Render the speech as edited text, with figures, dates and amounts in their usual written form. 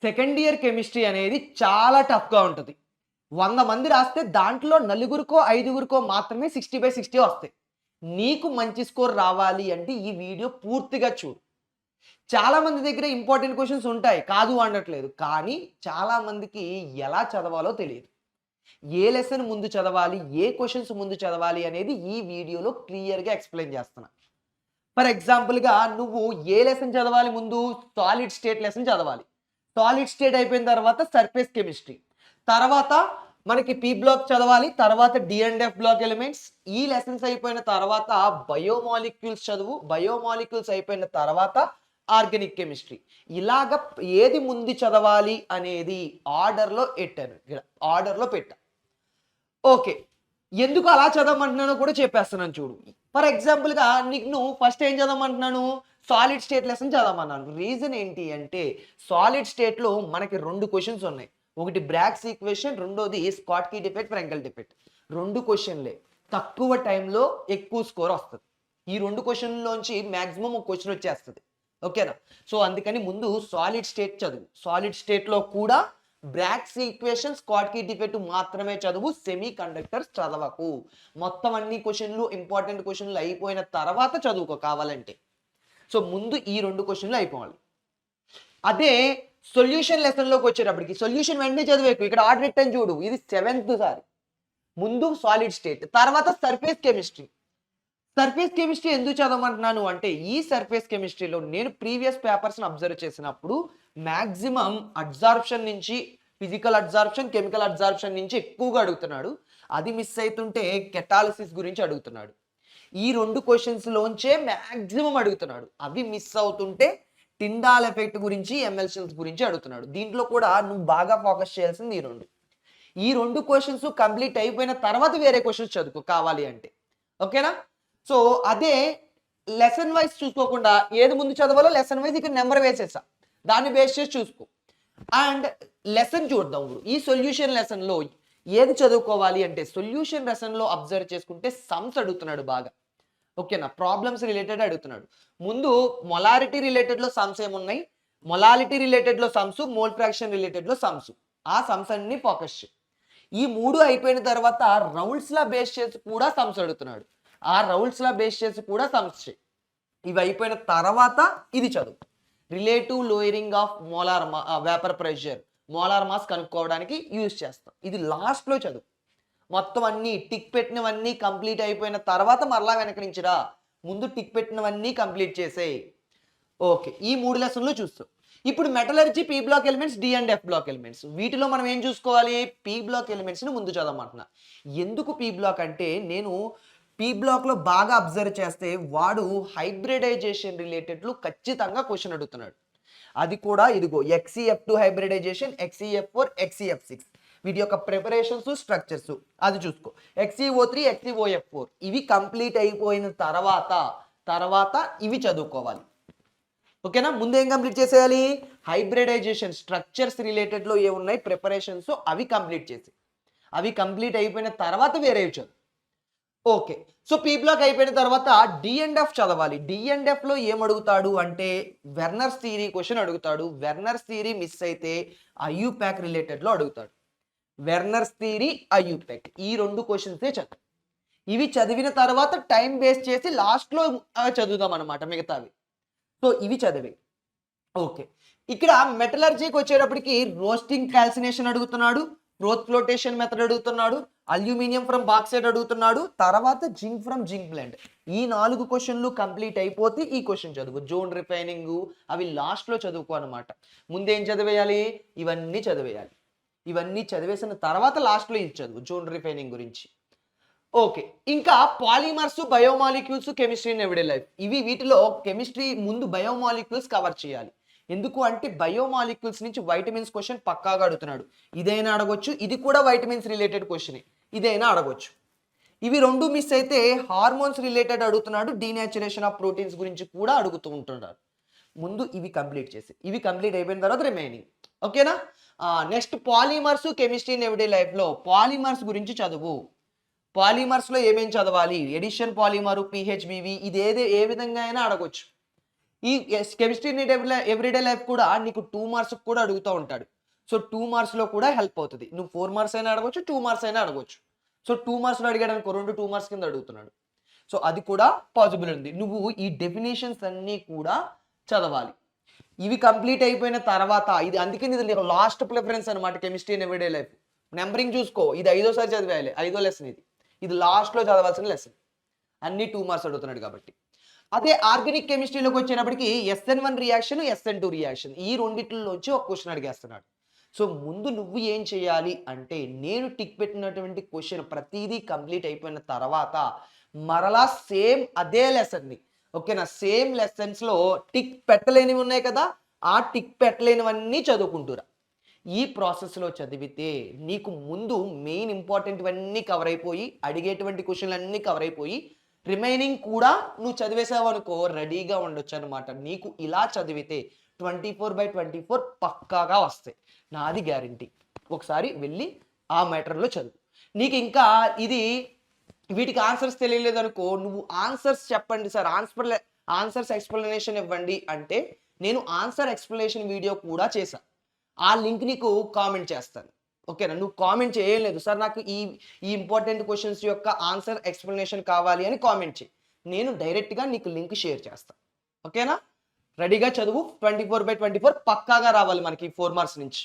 Second year chemistry అనేది చాలా టఫ్‌గా ఉంటది. 100 మంది రాస్తే దాంట్లో నలుగురికో, ఐదుగురికో మాత్రమే 60/60 వస్తాయి. నీకు మంచి స్కోర్ రావాలి అంటే ఈ వీడియో పూర్తిగా చూడు. చాలా మంది దగ్గర ఇంపార్టెంట్ క్వెషన్స్ ఉంటాయి. కాదు అనట్లేదు. కానీ చాలా మందికి ఎలా చదవాలో తెలీదు. ఏ లెసన్ ముందు చదవాలి? ఏ క్వెషన్స్ ముందు చదవాలి? అనేది ఈ వీడియోలో క్లియర్‌గా ఎక్స్‌ప్లెయిన్ చేస్తున్నా. ఫర్ ఎగ్జాంపుల్‌గా నువ్వు ఏ లెసన్ చదవాలి ముందు? సాలిడ్ స్టేట్ లెసన్ చదవాలి. సాలిడ్ స్టేట్ అయిపోయిన తర్వాత సర్ఫేస్ కెమిస్ట్రీ. తర్వాత మనకి పి బ్లాక్ చదవాలి. తర్వాత d and f block elements. ఈ లెసన్స్ అయిపోయిన తర్వాత బయోమాలిక్యూల్స్ చదువు. బయోమాలిక్యూల్స్ అయిపోయిన తర్వాత ఆర్గానిక్ కెమిస్ట్రీ. ఇలాగ ఏది ముందు చదవాలి అనేది ఆర్డర్‌లో ఎట్టాను. ఇక్కడ ఆర్డర్‌లో పెట్టా. ఓకే. ఎందుకు అలా చదవమంటున్నానో కూడా చెప్పేస్తున్నాను చూడు. ఫర్ ఎగ్జాంపుల్‌గా నీకు ఫస్ట్ ఏం చదవమంటున్నాను? సాలిడ్ స్టేట్ లెసన్ చదవమన్నాను. రీజన్ ఏంటి అంటే సాలిడ్ స్టేట్‌లో మనకి 2 క్వెషన్స్ ఉన్నాయి. ఒకటి బ్రాగ్స్ ఈక్వేషన్, రెండోది స్కాట్కీ డిఫెక్ట్, ఫ్రెంకెల్ డిఫెక్ట్. 2 క్వెషన్‌లే. తక్కువ టైంలో ఎక్కువ స్కోర్ వస్తది. ఈ 2 క్వెషన్‌లోంచి మాక్సిమం ఒక క్వెషన్ వచ్చేస్తది. ఓకేనా? సో అందుకని ముందు సాలిడ్ స్టేట్ చదువు. సాలిడ్ స్టేట్‌లో కూడా బ్రాగ్స్ ఈక్వేషన్, స్కాట్కీ డిఫెక్ట్ మాత్రమే చదువు. సెమీ కండక్టర్స్ చదవకు. మొత్తం అన్ని క్వెషన్‌లు ఇంపార్టెంట్ క్వెషన్‌లు అయిపోయిన తర్వాత చదువుకో కావాలంటే. సో ముందు ఈ 2 క్వెషన్‌లు అయిపోవాలి. అదే సొల్యూషన్ లెసన్‌లోకి వచ్చేటప్పటికి సొల్యూషన్ వెంటనే చదివేకు. ఇక్కడ ఆర్డర్ పెట్టాను చూడు. ఇది 7th సారి. ముందు సాలిడ్ స్టేట్, తర్వాత సర్ఫేస్ కెమిస్ట్రీ. సర్ఫేస్ కెమిస్ట్రీ ఎందుకు చదవమంటున్నాను అంటే ఈ సర్ఫేస్ కెమిస్ట్రీలో నేను ప్రీవియస్ పేపర్స్‌ని అబ్జర్వ్ చేసినప్పుడు మాక్సిమం అబ్జార్ప్షన్ నుంచి ఫిజికల్ అబ్జార్ప్షన్, కెమికల్ అబ్జార్ప్షన్ నుంచి ఎక్కువగా అడుగుతున్నాడు. అది మిస్ అయితుంటే కెటాలిసిస్ గురించి అడుగుతున్నాడు. ఈ 2 క్వెషన్స్‌లోంచే మాక్సిమం అడుగుతున్నాడు. అవి మిస్ అవుతుంటే టిండాల్ ఎఫెక్ట్ గురించి, ఎమ్మెల్షన్స్ గురించి అడుగుతున్నాడు. దీంట్లో కూడా నువ్వు బాగా ఫోకస్ చేయాల్సింది ఈ 2. ఈ 2 క్వెషన్స్ కంప్లీట్ అయిపోయిన తర్వాత వేరే క్వెషన్స్ చదువుకో కావాలి అంటే. ఓకేనా? సో అదే లెసన్ వైస్ చూసుకోకుండా ఏది ముందు చదవాలో లెసన్ వైస్ ఇక్కడ నెంబర్ వేసేసా. దాన్ని బేస్ చేసి చూసుకో. అండ్ లెసన్ చూద్దాం ఇప్పుడు. ఈ సొల్యూషన్ లెసన్‌లో ఏది చదువుకోవాలి అంటే సొల్యూషన్ లెసన్‌లో అబ్జర్వ్ చేసుకుంటే సమ్స్ అడుగుతున్నాడు బాగా. ఓకేనా? ప్రాబ్లమ్స్ రిలేటెడ్ అడుగుతున్నాడు. ముందు మొలారిటీ రిలేటెడ్‌లో సమ్స్ ఏమున్నాయి? మొలాలిటీ రిలేటెడ్‌లో సమ్స్, మోల్ ఫ్రాక్షన్ రిలేటెడ్‌లో సమ్స్. ఆ సమ్స్ అన్ని ఫోకస్ చెయ్. ఈ 3 అయిపోయిన తర్వాత రౌల్స్‌లా బేస్ చేసి కూడా సమ్స్ అడుగుతున్నాడు. ఆ రౌల్స్‌లా బేస్ చేసి కూడా సమ్స్ చెయ్. ఇవి అయిపోయిన తర్వాత ఇది చదువు. Relative lowering of vapour pressure, molar mass కనుక్కోవడానికి యూజ్ చేస్తాం. ఇది లాస్ట్‌లో చదువు. మొత్తం అన్నీ టిక్ పెట్టినవన్నీ కంప్లీట్ అయిపోయిన తర్వాత మరలా వెనక నుంచి రా. ముందు టిక్ పెట్టినవన్నీ కంప్లీట్ చేసేయి. ఓకే. ఈ 3 లెసన్‌లు చూస్తాం. ఇప్పుడు metallurgy, p block elements, d and f block elements. వీటిలో మనం ఏం చూసుకోవాలి? పి బ్లాక్ ఎలిమెంట్స్‌ని ముందు చదవమంటున్నా. ఎందుకు పి బ్లాక్ అంటే నేను పి బ్లాక్‌లో బాగా అబ్జర్వ్ చేస్తే వాడు హైబ్రిడైజేషన్ రిలేటెడ్‌లో ఖచ్చితంగా క్వెషన్ అడుగుతున్నాడు. అది కూడా ఇదిగో XeF2 హైబ్రిడైజేషన్, XeF4, XeF6. వీటి యొక్క ప్రిపరేషన్స్, స్ట్రక్చర్స్ అది చూసుకో. XeO3, XeOF4 ఇవి కంప్లీట్ అయిపోయిన తర్వాత ఇవి చదువుకోవాలి. ఓకేనా? ముందు ఏం కంప్లీట్ చేసేయాలి? హైబ్రిడైజేషన్ స్ట్రక్చర్స్ రిలేటెడ్‌లో ఏమున్నాయి ప్రిపరేషన్స్ అవి కంప్లీట్ చేసి. అవి కంప్లీట్ అయిపోయిన తర్వాత వేరేవి చదువు. ఓకే. సో పి బ్లాక్ అయిపోయిన తర్వాత డి అండ్ ఎఫ్ చదవాలి. డి అండ్ ఎఫ్‌లో ఏం అడుగుతాడు అంటే వెర్నర్స్ థియరీ క్వెషన్ అడుగుతాడు. వెర్నర్స్ థియరీ మిస్ అయితే ఐయుపాక్ రిలేటెడ్‌లో అడుగుతాడు. వెర్నర్స్ థియరీ, ఐయుపాక్ ఈ 2 క్వెషన్సే చదువు. ఇవి చదివిన తర్వాత టైం వేస్ట్ చేసి లాస్ట్‌లో చదువుదాం అన్నమాట మిగతావి. సో ఇవి చదివేయి. ఓకే. ఇక్కడ మెటలర్జీకి వచ్చేటప్పటికి రోస్టింగ్ కాల్సినేషన్ అడుగుతున్నాడు. గ్రోత్ ఫ్లోటేషన్ మెథడ్ అడుగుతున్నాడు. అల్యూమినియం ఫ్రమ్ బాక్సైట్ అడుగుతున్నాడు. తర్వాత జింక్ ఫ్రమ్ జింక్ బ్లెండ్. ఈ 4 క్వెషన్‌లు కంప్లీట్ అయిపోతే ఈ క్వెషన్ చదువు. జోన్ రిఫైనింగ్ అవి లాస్ట్‌లో చదువుకో అన్నమాట. ముందేం చదివేయాలి? ఇవన్నీ చదివేయాలి. ఇవన్నీ చదివేసిన తర్వాత లాస్ట్‌లో ఇది చదువు. జోన్ రిఫైనింగ్ గురించి. ఓకే. ఇంకా polymers, biomolecules, chemistry in everyday life. వీటిలో కెమిస్ట్రీ ముందు బయోమాలిక్యూల్స్ కవర్ చేయాలి. ఎందుకు అంటే బయోమాలిక్యూల్స్ నుంచి వైటమిన్స్ క్వెషన్ పక్కాగా అడుగుతున్నాడు. ఇదైనా అడగొచ్చు. ఇది కూడా వైటమిన్స్ రిలేటెడ్ క్వెషనే. ఇదైనా అడగొచ్చు. ఇవి 2 మిస్ అయితే హార్మోన్స్ రిలేటెడ్ అడుగుతున్నాడు. డీనేచురేషన్ ఆఫ్ ప్రోటీన్స్ గురించి కూడా అడుగుతూ ఉంటున్నాడు. ముందు ఇవి కంప్లీట్ చేసి. ఇవి కంప్లీట్ అయిపోయిన తర్వాత రిమైనింగ్. ఓకేనా? Next polymers, chemistry in everyday లైఫ్‌లో పాలిమర్స్ గురించి చదువు. పాలిమర్స్‌లో ఏమేం చదవాలి? ఎడిషన్ పాలిమరు, పీహెచ్‌బీవీ ఇది ఏ విధంగా అయినా అడగొచ్చు. ఈ కెమిస్ట్రీ నీట్ ఎవ్రీడే లైఫ్ కూడా నీకు 2 మార్క్స్ కూడా అడుగుతూ ఉంటాడు. సో 2 మార్క్స్‌లో కూడా హెల్ప్ అవుతది. నువ్వు 4 మార్క్స్ అయినా అడగొచ్చు, 2 మార్క్స్ అయినా అడగొచ్చు. సో 2 మార్క్స్‌లో అడిగాడనుకో 2 మార్క్స్ కింద అడుగుతున్నాడు. సో అది కూడా పాసిబుల్ ఉంది. నువ్వు ఈ డెఫినిషన్స్ అన్నీ కూడా చదవాలి. ఇవి కంప్లీట్ అయిపోయిన తర్వాత ఇది అందుకని ఇది నీకు లాస్ట్ ప్రిఫరెన్స్ అనమాట chemistry in everyday life. Numbering చూసుకో. ఇది ఐదోసారి చదివేయాలి. ఐదో లెసన్ ఇది. ఇది లాస్ట్‌లో చదవాల్సిన లెసన్. అన్ని 2 మార్క్స్ అడుగుతున్నాడు కాబట్టి. అదే ఆర్గానిక్ కెమిస్ట్రీలోకి వచ్చేటప్పటికి SN1 రియాక్షన్, SN2 రియాక్షన్ ఈ రెండిట్లలోంచి ఒక క్వెషన్ అడిగేస్తున్నాడు. సో ముందు నువ్వు ఏం చేయాలి అంటే నేను టిక్ పెట్టినటువంటి క్వెషన్ ప్రతీదీ కంప్లీట్ అయిపోయిన తర్వాత మరలా సేమ్ అదే లెసన్‌ని ఓకేనా? సేమ్ లెసన్స్‌లో టిక్ పెట్టలేనివి ఉన్నాయి కదా! ఆ టిక్ పెట్టలేనివన్నీ చదువుకుంటురా. ఈ ప్రాసెస్‌లో చదివితే నీకు ముందు మెయిన్ ఇంపార్టెంట్‌వన్నీ కవర్ అయిపోయి, అడిగేటువంటి క్వెషన్‌లన్నీ కవర్ అయిపోయి, రిమైనింగ్ కూడా నువ్వు చదివేసావనుకో రెడీగా ఉండొచ్చనమాట. నీకు ఇలా చదివితే 24/24 పక్కాగా వస్తాయి. నాది గ్యారంటీ. ఒకసారి వెళ్ళి ఆ మ్యాటర్‌లో చదువు. నీకింకా ఇది వీటికి ఆన్సర్స్ తెలియలేదనుకో, నువ్వు ఆన్సర్స్ చెప్పండి సార్. ఆన్సర్స్ ఎక్స్‌ప్లనేషన్ ఇవ్వండి అంటే, నేను ఆన్సర్ ఎక్స్‌ప్లనేషన్ వీడియో కూడా చేశా. ఆ లింక్ నీకు కామెంట్ చేస్తాను. ఓకేనా? నువ్వు కామెంట్ చేయలేదు. సార్ నాకు ఈ ఈ ఇంపార్టెంట్ క్వెషన్స్ యొక్క ఆన్సర్ ఎక్స్‌ప్లనేషన్ కావాలి అని కామెంట్ చెయి. నేను డైరెక్ట్‌గా నీకు లింక్ షేర్ చేస్తా. ఓకేనా? రెడీగా చదువు. 24/24 పక్కాగా రావాలి మనకి 4 మార్క్స్ నుంచి.